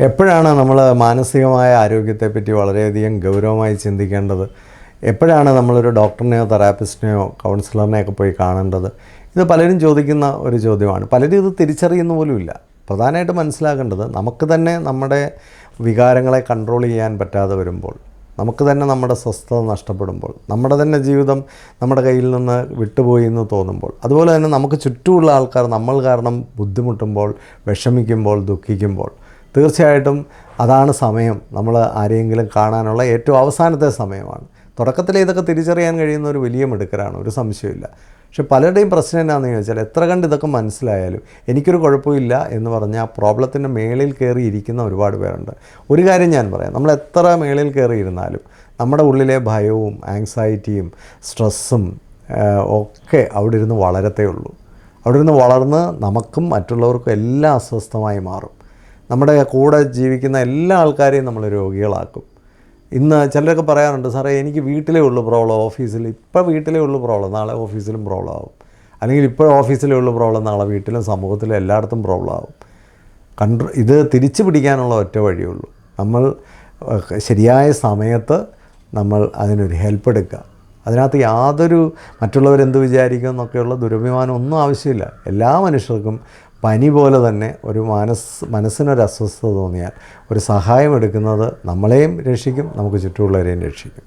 എപ്പോഴാണ് നമ്മൾ മാനസികമായ ആരോഗ്യത്തെപ്പറ്റി വളരെയധികം ഗൗരവമായി ചിന്തിക്കേണ്ടത്? എപ്പോഴാണ് നമ്മളൊരു ഡോക്ടറിനെയോ തെറാപ്പിസ്റ്റിനെയോ കൗൺസിലറിനെയൊക്കെ പോയി കാണേണ്ടത്? ഇത് പലരും ചോദിക്കുന്ന ഒരു ചോദ്യമാണ്. പലരും ഇത് തിരിച്ചറിയുന്ന പോലുമില്ല. പ്രധാനമായിട്ട് മനസ്സിലാക്കേണ്ടത്, നമുക്ക് തന്നെ നമ്മുടെ വികാരങ്ങളെ കൺട്രോൾ ചെയ്യാൻ പറ്റാതെ വരുമ്പോൾ, നമുക്ക് തന്നെ നമ്മുടെ സ്വസ്ഥത നഷ്ടപ്പെടുമ്പോൾ, നമ്മുടെ തന്നെ ജീവിതം നമ്മുടെ കയ്യിൽ നിന്ന് വിട്ടുപോയി എന്ന് തോന്നുമ്പോൾ, അതുപോലെ തന്നെ നമുക്ക് ചുറ്റുമുള്ള ആൾക്കാർ നമ്മൾ കാരണം ബുദ്ധിമുട്ടുമ്പോൾ, വിഷമിക്കുമ്പോൾ, ദുഃഖിക്കുമ്പോൾ, തീർച്ചയായിട്ടും അതാണ് സമയം. നമ്മൾ ആരെയെങ്കിലും കാണാനുള്ള ഏറ്റവും അവസാനത്തെ സമയമാണ്. തുടക്കത്തിൽ ഇതൊക്കെ തിരിച്ചറിയാൻ കഴിയുന്ന ഒരു വലിയ മിടുക്കരാണ്, ഒരു സംശയമില്ല. പക്ഷെ പലരുടെയും പ്രശ്നം എന്താണെന്ന് ചോദിച്ചാൽ, എത്ര കണ്ട് ഇതൊക്കെ മനസ്സിലായാലും എനിക്കൊരു കുഴപ്പമില്ല എന്ന് പറഞ്ഞാൽ ആ പ്രോബ്ലത്തിൻ്റെ മേളിൽ കയറി ഇരിക്കുന്ന ഒരുപാട് പേരുണ്ട്. ഒരു കാര്യം ഞാൻ പറയാം, നമ്മൾ എത്ര മേളിൽ കയറി ഇരുന്നാലും നമ്മുടെ ഉള്ളിലെ ഭയവും ആങ്സൈറ്റിയും സ്ട്രെസ്സും ഒക്കെ അവിടെ ഇരുന്ന് വളരത്തേ ഉള്ളൂ. അവിടെ ഇരുന്ന് വളർന്ന് നമുക്കും മറ്റുള്ളവർക്കും എല്ലാം അസ്വസ്ഥമായി മാറും. നമ്മുടെ കൂടെ ജീവിക്കുന്ന എല്ലാ ആൾക്കാരെയും നമ്മൾ രോഗികളാക്കും. ഇന്ന് ചിലരൊക്കെ പറയാറുണ്ട്, സാറേ എനിക്ക് വീട്ടിലേ ഉള്ളൂ പ്രോബ്ലം, ഓഫീസിൽ ഇപ്പോൾ വീട്ടിലേ ഉള്ളൂ പ്രോബ്ലം, നാളെ ഓഫീസിലും പ്രോബ്ലം ആവും. അല്ലെങ്കിൽ ഇപ്പോൾ ഓഫീസിലേ ഉള്ളൂ പ്രോബ്ലം, നാളെ വീട്ടിലും സമൂഹത്തിലും എല്ലായിടത്തും പ്രോബ്ലം ആവും. ഇത് തിരിച്ചു പിടിക്കാനുള്ള ഒറ്റ വഴിയുള്ളൂ. നമ്മൾ ശരിയായ സമയത്ത് നമ്മൾ അതിനൊരു ഹെൽപ്പ് എടുക്കുക. അതിനകത്ത് യാതൊരു മറ്റുള്ളവരെന്ത് വിചാരിക്കും എന്നൊക്കെയുള്ള ദുരഭിമാനം ഒന്നും ആവശ്യമില്ല. എല്ലാ മനുഷ്യർക്കും പനി പോലെ തന്നെ ഒരു മനസ്സിനൊരു അസ്വസ്ഥത തോന്നിയാൽ ഒരു സഹായം എടുക്കുന്നത് നമ്മളെയും രക്ഷിക്കും, നമുക്ക് ചുറ്റുമുള്ളവരെയും രക്ഷിക്കും.